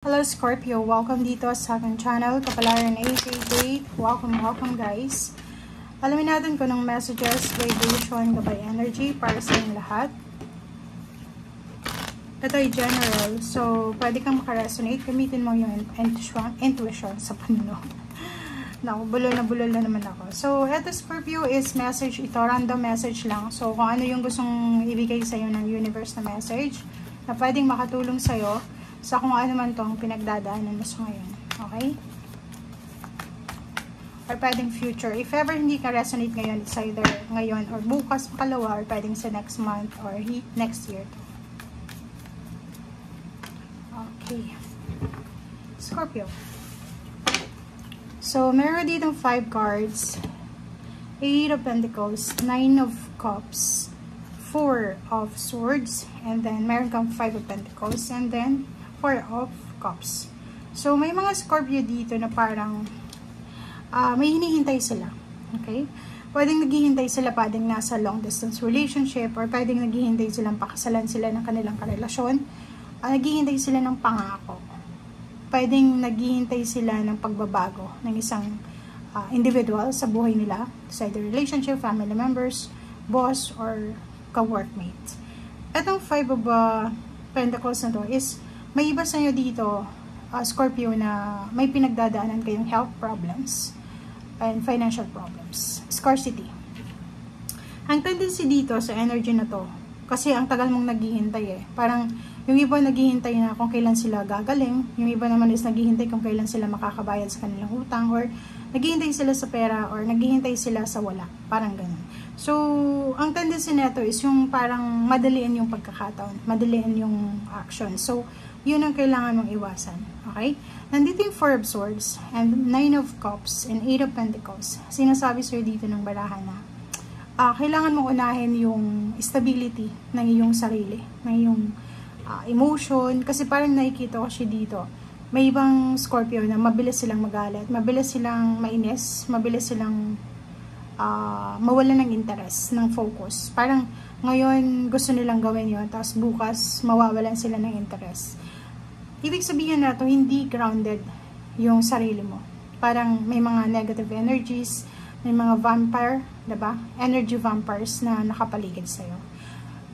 Hello Scorpio, welcome dito sa aking channel, Kapalaran 888. Welcome guys. Alamin natin kung anong messages, vibration, gabay energy para sa inyong lahat. Ito ay general, so pwede kang makaresonate, gamitin mo yung intuition sa panuno. Naku, bulol na naman ako. So, ito Scorpio is message, ito random message lang. So, kung ano yung gustong ibigay sa'yo ng universe na message, na pwedeng makatulong sa'yo, sa kung ano man tong pinagdadaanan mo sa ngayon. Okay? Or pwedeng future. If ever hindi ka resonate ngayon, it's either ngayon or bukas, makalawa, or pwedeng sa next month or next year. Okay. Scorpio. So, meron ditong 5 cards. 8 of Pentacles, 9 of Cups, 4 of Swords, and then meron kang 5 of Pentacles, and then 4 of Cups. So, may mga Scorpio dito na parang may hinihintay sila. Okay? Pwedeng naghihintay sila, pwedeng nasa long distance relationship, or pwedeng naghihintay silang pakasalan sila ng kanilang karelasyon. Naghihintay sila ng pangako. Pwedeng naghihintay sila ng pagbabago ng isang individual sa buhay nila. Sa either relationship, family members, boss, or ka-workmate. Itong 5 of Pentacles na to is may iba sa inyo dito, Scorpio, na may pinagdadaanan kayong health problems and financial problems. Scarcity. Ang tendency dito sa energy na to, kasi ang tagal mong naghihintay eh. Parang yung iba naghihintay na kung kailan sila gagaling, yung iba naman is naghihintay kung kailan sila makakabayad sa kanilang utang, or naghihintay sila sa pera, or naghihintay sila sa wala. Parang ganun. So, ang tendency nito is yung parang madaliin yung pagkakataon, madaliin yung action. So, yun ang kailangan mong iwasan. Okay? Nandito yung 4 of Swords, and 9 of Cups, and 8 of Pentacles. Sinasabi sa'yo dito ng barahan na kailangan mong unahin yung stability ng iyong sarili, ng iyong emotion. Kasi parang nakikita ko siya dito. May ibang Scorpio na mabilis silang magalit, mabilis silang mainis, mabilis silang mawalan ng interest, ng focus. Parang ngayon gusto nilang gawin yun, tapos bukas mawawalan sila ng interest. Ibig sabihin na to, hindi grounded yung sarili mo. Parang may mga negative energies, may mga vampire, diba? Energy vampires na nakapaligid sa'yo.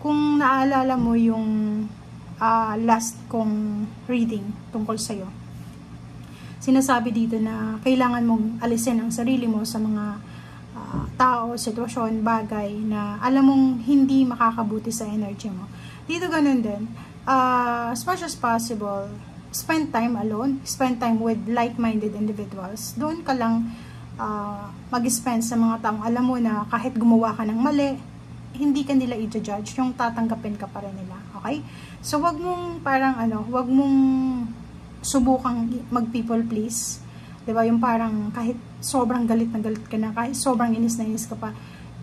Kung naaalala mo yung last kong reading tungkol sa'yo, sinasabi dito na kailangan mong alisin ang sarili mo sa mga tao, sitwasyon, bagay na alam mong hindi makakabuti sa energy mo. Dito ganun din. As much as possible, spend time alone, spend time with like-minded individuals. Doon ka lang mag-spend sa mga taong alam mo na kahit gumawa ka ng mali, hindi ka nila i-judge, yung tatanggapin ka pa rin nila. Okay? So, wag mong parang wag mong subukang mag-people please. Diba? Yung parang kahit sobrang galit na galit ka na, kahit sobrang inis na inis ka pa,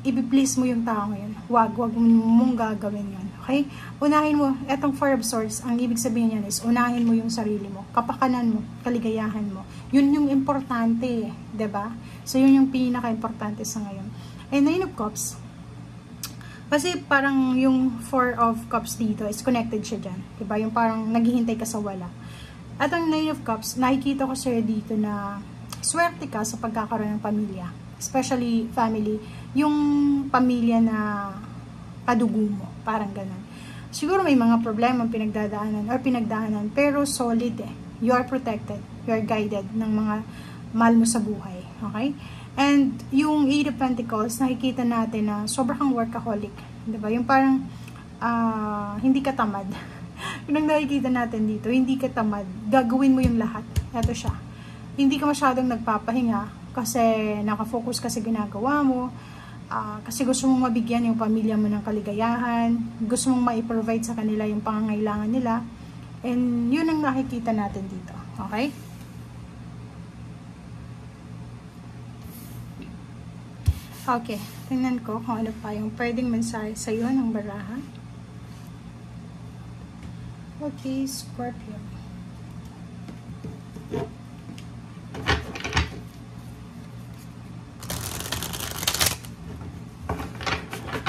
i-please mo yung tao ngayon. Wag mong gagawin yun. Okay? Unahin mo, etong 4 of Swords, ang ibig sabihin yan is, unahin mo yung sarili mo, kapakanan mo, kaligayahan mo. Yun yung importante, diba? So, yun yung pinaka-importante sa ngayon. And 9 of Cups, kasi parang yung 4 of Cups dito is connected siya dyan. Diba? Yung parang naghihintay ka sa wala. At ang 9 of Cups, nakikita ko sa'yo dito na swerte ka sa pagkakaroon ng pamilya. Especially family. Yung pamilya na kadugo mo. Parang ganun. Siguro may mga problema pinagdaanan, pero solid eh. You are protected. You are guided ng mga mahal mo sa buhay. Okay? And yung 8 of Pentacles, nakikita natin na sobrang workaholic. Diba? Yung parang hindi ka tamad. Yun ang nakikita natin dito. Hindi ka tamad. Gagawin mo yung lahat. Ito siya. Hindi ka masyadong nagpapahinga kasi nakafocus ka sa ginagawa mo. Kasi gusto mong mabigyan yung pamilya mo ng kaligayahan. Gusto mong ma-provide sa kanila yung pangangailangan nila. And yun ang nakikita natin dito. Okay? Okay. Tingnan ko kung ano pa yung pwedeng mensahe sa iyo ng baraha. Okay, Scorpio.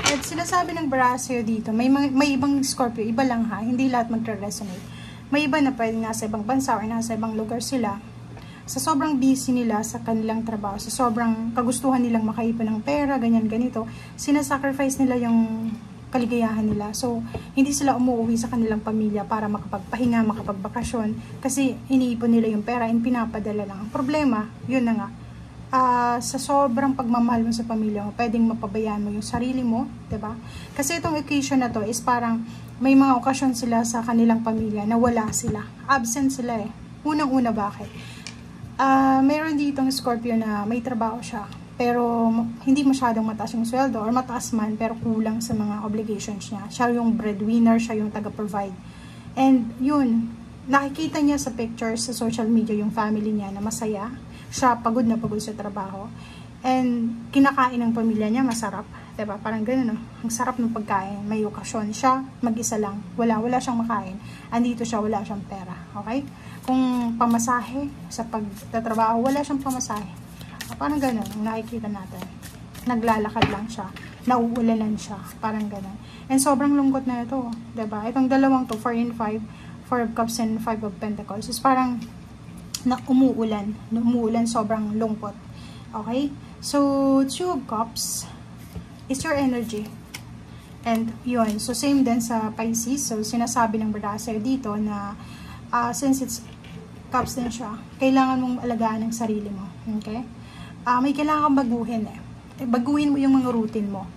At sinasabi ng baraha sa'yo dito, may ibang Scorpio, iba lang ha, hindi lahat magre-resonate. May iba na pwedeng nasa ibang bansa or nasa ibang lugar sila. Sa sobrang busy nila sa kanilang trabaho, sa sobrang kagustuhan nilang makaipon ng pera, ganyan, ganito, sinasacrifice nila yung kaligayahan nila. So, hindi sila umuwi sa kanilang pamilya para makapagpahinga, makapagbakasyon, kasi iniipon nila yung pera and pinapadala lang. Ang problema, yun na nga, sa sobrang pagmamahal mo sa pamilya mo, pwedeng mapabayaan mo yung sarili mo, diba? Kasi itong occasion na to is parang may mga okasyon sila sa kanilang pamilya na wala sila. Absent sila eh. Unang-una, bakit? Mayroon ditong Scorpio na may trabaho siya, pero hindi masyadong mataas yung sweldo, or mataas man, pero kulang sa mga obligations niya. Siya yung breadwinner, siya yung taga-provide. And yun, nakikita niya sa pictures sa social media yung family niya na masaya. Siya pagod na pagod sa trabaho. And kinakain ng pamilya niya, masarap. Diba? Parang gano'n, no? Ang sarap ng pagkain. May okasyon. Siya, mag-isa lang. Wala siyang makain. Andito siya, wala siyang pera. Okay? Kung pamasahe sa pagtatrabaho, wala siyang pamasahe. Parang gano'n, ang nakikita natin. Naglalakad lang siya. Nauulanan siya. Parang gano'n. And sobrang lungkot na ito. Diba? Itong dalawang to, 4 and 5, 4 of Cups and 5 of Pentacles, is parang na umuulan, sobrang lungkot. Okay? So, 2 of Cups is your energy. And yun, so same din sa Pisces. So, sinasabi ng brother dito na since it's Cups din siya, kailangan mong alagaan ang sarili mo. Okay? May kailangan kang baguhin eh. Baguhin mo yung mga routine mo.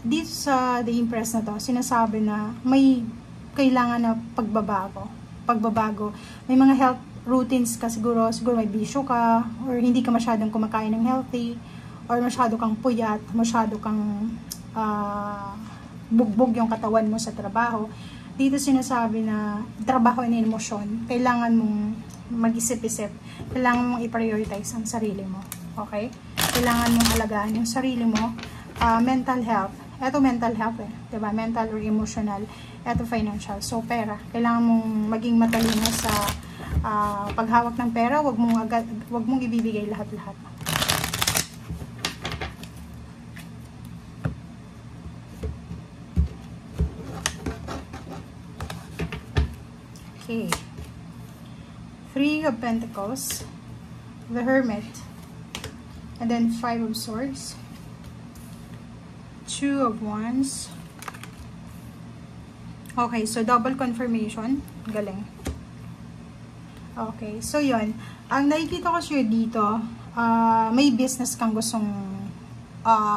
Dito sa The Empress na to, sinasabi na may kailangan na pagbabago. May mga health routines ka siguro may bisyo ka, or hindi ka masyadong kumakain ng healthy, or masyado kang puyat, masyado kang bugbog yung katawan mo sa trabaho. Dito sinasabi na trabaho and emosyon, kailangan mong mag-isip-isip, kailangan mong i-prioritize ang sarili mo. Okay? Kailangan mong alagaan yung sarili mo. Mental health, eto mental health eh, diba? Mental or emotional, eto financial. So pera, kailangan mong maging matalino sa paghawak ng pera. Wag mong ibibigay lahat-lahat. Okay. 3 of Pentacles, the Hermit, and then 5 of Swords, 2 of Wands. Okay, so double confirmation. Galing. Okay, so yun. Ang nakikita ko siya dito, may business kang gustong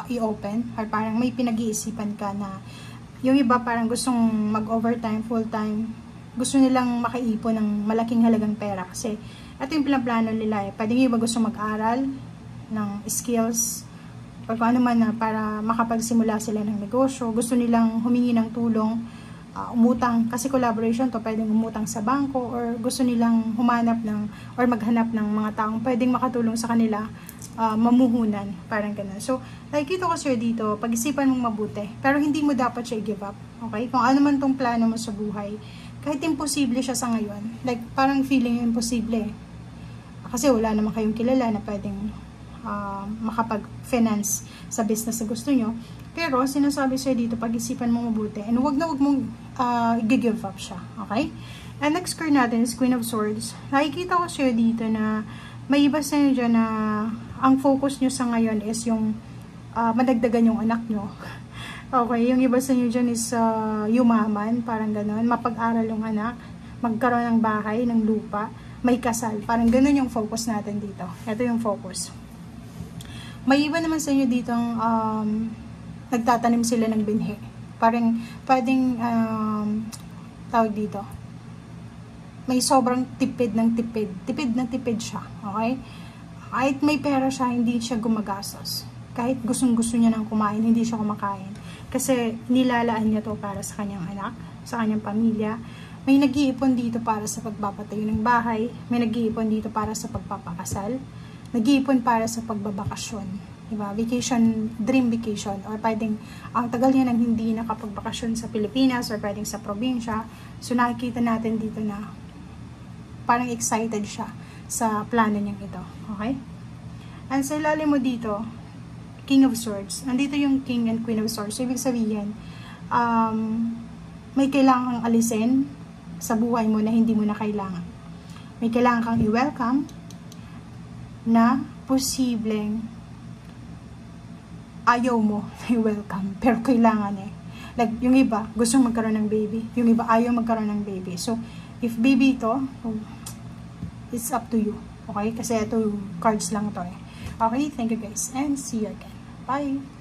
i-open, or parang may pinag-iisipan ka na yung iba parang gustong mag-overtime, full-time, gusto nilang makaipon ng malaking halagang pera. Kasi ito yung pinaplano nila eh. Pwede yung iba gusto mag-aral ng skills, or kung ano man na para makapagsimula sila ng negosyo. Gusto nilang humingi ng tulong, umutang, kasi collaboration to, pwedeng umutang sa bangko, or gusto nilang humanap ng, or maghanap ng mga taong pwedeng makatulong sa kanila, mamuhunan, parang ganun. So, nakikita ko sir dito, pag-isipan mong mabuti, pero hindi mo dapat siya i-give up, okay? Kung ano man tong plano mo sa buhay, kahit imposible siya sa ngayon, like, parang feeling imposible, kasi wala naman kayong kilala na pwedeng makapag-finance sa business na gusto nyo. Pero, sinasabi sa'yo dito, pag-isipan mo mabuti, and wag mong i-give up siya, okay? And next card natin is Queen of Swords. Nakikita ko sa'yo dito na may iba sa'yo dyan na ang focus nyo sa ngayon is yung madagdagan yung anak nyo. Okay, yung iba sa'yo dyan is yumaman, parang gano'n, mapag-aral yung anak, magkaroon ng bahay, ng lupa, may kasal, parang gano'n yung focus natin dito. Ito yung focus. May iba naman sa inyo dito nagtatanim sila ng binhi. Parang pwedeng tawag dito. May sobrang tipid ng tipid. Tipid na tipid siya. Okay? Kahit may pera siya, hindi siya gumagastos. Kahit gustong-gusto niya nang kumain, hindi siya kumakain. Kasi nilalaan niya to para sa kanyang anak, sa kanyang pamilya. May nag-iipon dito para sa pagpapatayo ng bahay. May nag-iipon dito para sa pagpapakasal. Nag-iipon para sa pagbabakasyon. Diba? Vacation, dream vacation, or pwedeng ang tagal niya nang hindi nakapagbakasyon sa Pilipinas, or pwedeng sa probinsya. So nakikita natin dito na parang excited siya sa plano niyang ito. Okay? And sa ilalim mo dito, King of Swords. Nandito yung King and Queen of Swords. So, ibig sabihin, may kailangang alisin, sa buhay mo na hindi mo na kailangan. May kailangan kang i-welcome na posibleng ayaw mo na i-welcome, pero kailangan eh. Like, yung iba, gusto magkaroon ng baby. Yung iba, ayaw magkaroon ng baby. So, if baby ito, it's up to you. Okay? Kasi ito, cards lang to eh. Okay? Thank you guys. And see you again. Bye!